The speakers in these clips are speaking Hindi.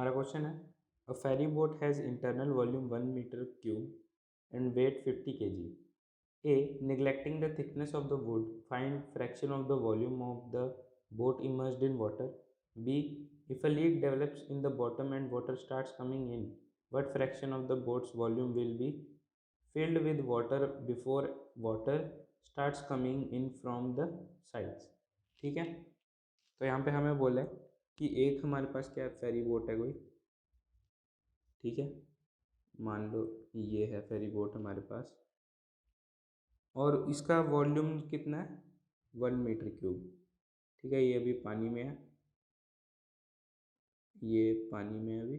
हमारा क्वेश्चन है, a ferry boat has internal volume 1 metre cube and weight 50 kg. A. Neglecting the thickness of the wood, find fraction of the volume of the boat immersed in water. B. If a leak develops in the bottom and water starts coming in, what fraction of the boat's volume will be filled with water before water starts coming in from the sides. ठीक है, तो यहाँ पे हमें बोला है कि एक हमारे पास क्या फेरी बोट है कोई, ठीक है, मान लो ये है फेरी बोट हमारे पास और इसका वॉल्यूम कितना है 1 मीटर क्यूब. ठीक है, ये अभी पानी में है, ये पानी में है अभी,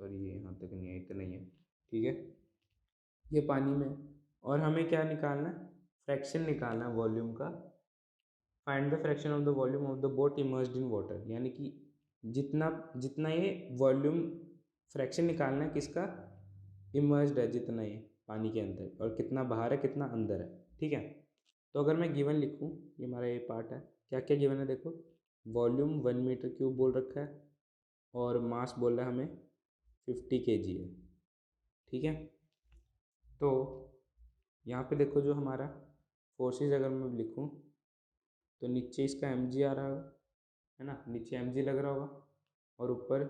सॉरी ये यहाँ तक नहीं है, इतना ही है. ठीक है, ये पानी में है और हमें क्या निकालना है, फ्रैक्शन निकालना है वॉल्यूम का. Find the fraction of the volume of the boat immersed in water, यानी कि जितना जितना ये वॉल्यूम फ्रैक्शन निकालना है किसका, इमर्स्ड है जितना ये पानी के अंदर, और कितना बाहर है कितना अंदर है. ठीक है, तो अगर मैं गिवन लिखूँ, ये हमारा ये पार्ट है, क्या क्या गिवन है देखो, वॉल्यूम 1 मीटर क्यूब बोल रखा है और मास बोल रहा है हमें 50 kg है. ठीक है, तो यहाँ पे देखो जो हमारा फोर्सेस अगर मैं लिखूँ तो नीचे इसका mg आ रहा होगा, है ना, नीचे mg लग रहा होगा और ऊपर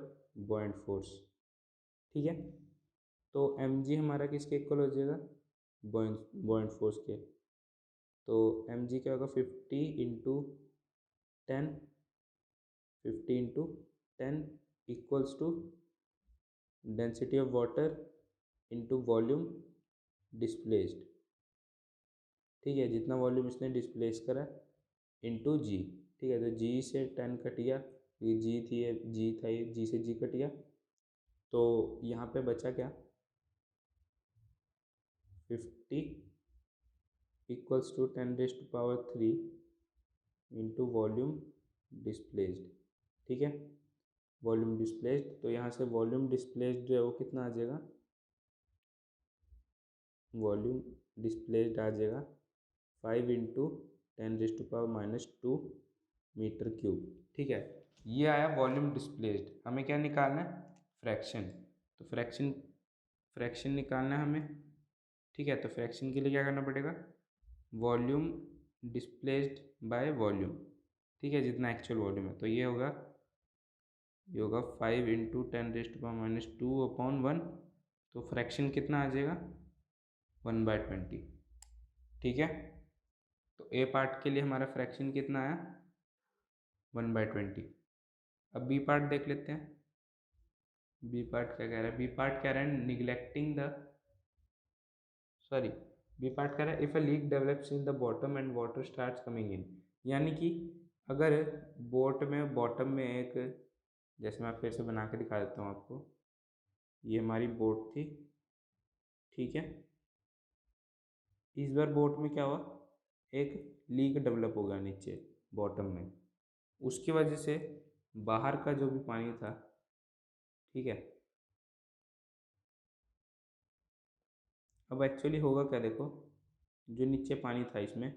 बॉइंट फोर्स. ठीक है, तो mg हमारा किसके इक्वल हो जाएगा, बॉइंट फोर्स के. तो mg क्या होगा 50 equals to density of water into volume displaced. ठीक है, जितना वॉल्यूम इसने डिस्प्लेस करा इंटू जी. ठीक है, तो जी से 10 कट गया, ये जी थी, ये जी था, ये जी से जी कट गया, तो यहाँ पे बचा क्या 50 equals to 10⁻³ into volume displaced. ठीक है, वॉल्यूम डिस्प्लेस्ड, तो यहाँ से वॉल्यूम डिस्प्लेस्ड जो है वो कितना आ जाएगा, वॉल्यूम डिस्प्लेस्ड आ जाएगा 5 इंटू 10⁻² मीटर क्यूब. ठीक है, ये आया वॉल्यूम डिस्प्लेस्ड. हमें क्या निकालना है, फ्रैक्शन. तो फ्रैक्शन निकालना है हमें. ठीक है, तो फ्रैक्शन के लिए क्या करना पड़ेगा, वॉल्यूम डिस्प्लेस्ड बाय वॉल्यूम. ठीक है, जितना एक्चुअल वॉल्यूम है, तो ये होगा 5 इंटू 10⁻²/1. तो फ्रैक्शन कितना आ जाएगा 1/20. ठीक है, तो ए पार्ट के लिए हमारा फ्रैक्शन कितना आया 1/20. अब बी पार्ट देख लेते हैं. बी पार्ट क्या कह रहा है, बी पार्ट कह रहा है निगलेक्टिंग द बी पार्ट कह रहा है if a leak develops in the bottom and water starts coming in. यानी कि अगर बोट में बॉटम में एक, जैसे मैं फिर से बना के दिखा देता हूँ आपको, ये हमारी बोट थी. ठीक है, इस बार बोट में क्या हुआ, एक लीक डेवलप हो गया नीचे बॉटम में, उसकी वजह से बाहर का जो भी पानी था, ठीक है, अब एक्चुअली होगा क्या देखो, जो नीचे पानी था इसमें,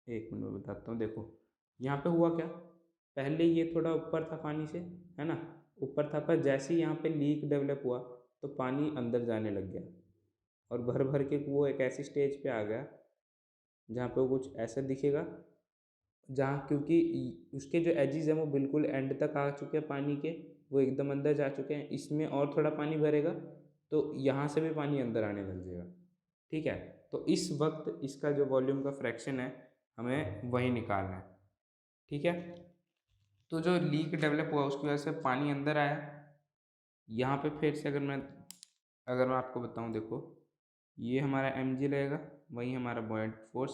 एक मिनट में बताता हूँ. देखो यहाँ पे हुआ क्या, पहले ये थोड़ा ऊपर था पानी से, है ना, ऊपर था, पर जैसे ही यहाँ पे लीक डेवलप हुआ तो पानी अंदर जाने लग गया और भर भर के वो एक ऐसी स्टेज पे आ गया जहाँ पे वो कुछ ऐसा दिखेगा, जहाँ क्योंकि उसके जो एजिज हैं वो बिल्कुल एंड तक आ चुके हैं पानी के, वो एकदम अंदर जा चुके हैं. इसमें और थोड़ा पानी भरेगा तो यहाँ से भी पानी अंदर आने लग जाएगा. ठीक है, तो इस वक्त इसका जो वॉल्यूम का फ्रैक्शन है हमें वही निकालना है. ठीक है, तो जो लीक डेवलप हुआ उसकी वजह से पानी अंदर आया. यहाँ पे फिर से अगर मैं आपको बताऊँ, देखो ये हमारा mg रहेगा, वही हमारा बॉइंट फोर्स,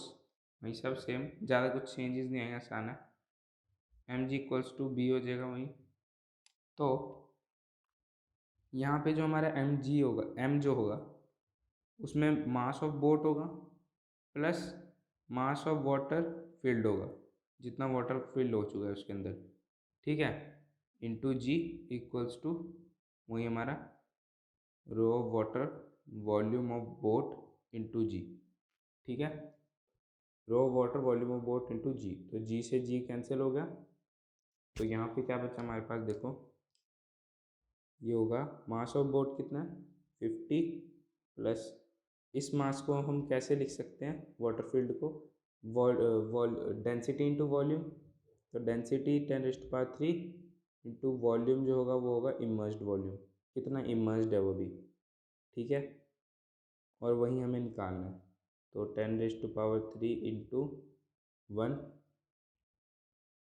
वही सब सेम, ज़्यादा कुछ चेंजेस नहीं आएगा, आसान है. mg इक्वल्स टू बी हो जाएगा वही. तो यहाँ पे जो हमारा mg होगा, m जो होगा उसमें मास ऑफ बोट होगा plus mass of water field होगा, जितना वाटर फिल्ड हो चुका है उसके अंदर. ठीक है, इंटू जी इक्वल्स टू वही हमारा rho of water volume of boat into g. ठीक है, rho water volume of boat into g, तो जी से जी कैंसिल हो गया, तो यहाँ पे क्या बचा हमारे पास, देखो ये होगा मास ऑफ बोट कितना है 50 प्लस इस मास को हम कैसे लिख सकते हैं वाटर फील्ड को, डेंसिटी इंटू वॉल्यूम, तो डेंसिटी 10⁻³ इंटू वॉल्यूम जो होगा वो होगा इमर्स्ड वॉल्यूम, कितना इमर्स्ड है वो भी, ठीक है, और वही हमें निकालना है, तो 10⁻³ इंटू 1,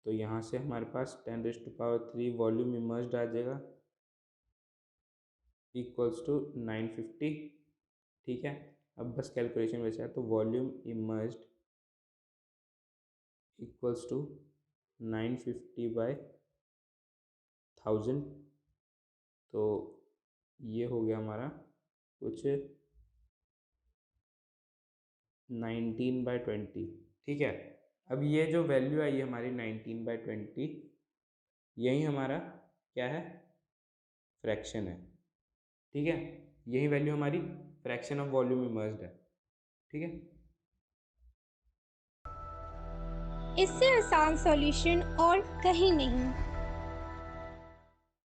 तो यहाँ से हमारे पास 10⁻³ वॉल्यूम इमर्स्ड आ जाएगा इक्वल्स टू 950, ठीक है। अब बस कैलकुलेशन बचा है, तो वॉल्यूम इमर्स्ड इक्वल्स टू 950/1000, तो ये हो गया हमारा कुछ 19/20, ठीक है। अब ये जो वैल्यू आई है हमारी 19/20, यही हमारा क्या है, फ्रैक्शन है, ठीक है, यही वैल्यू हमारी फ्रैक्शन ऑफ वॉल्यूम इमर्स्ड है, ठीक है। इससे आसान सॉल्यूशन और कहीं नहीं।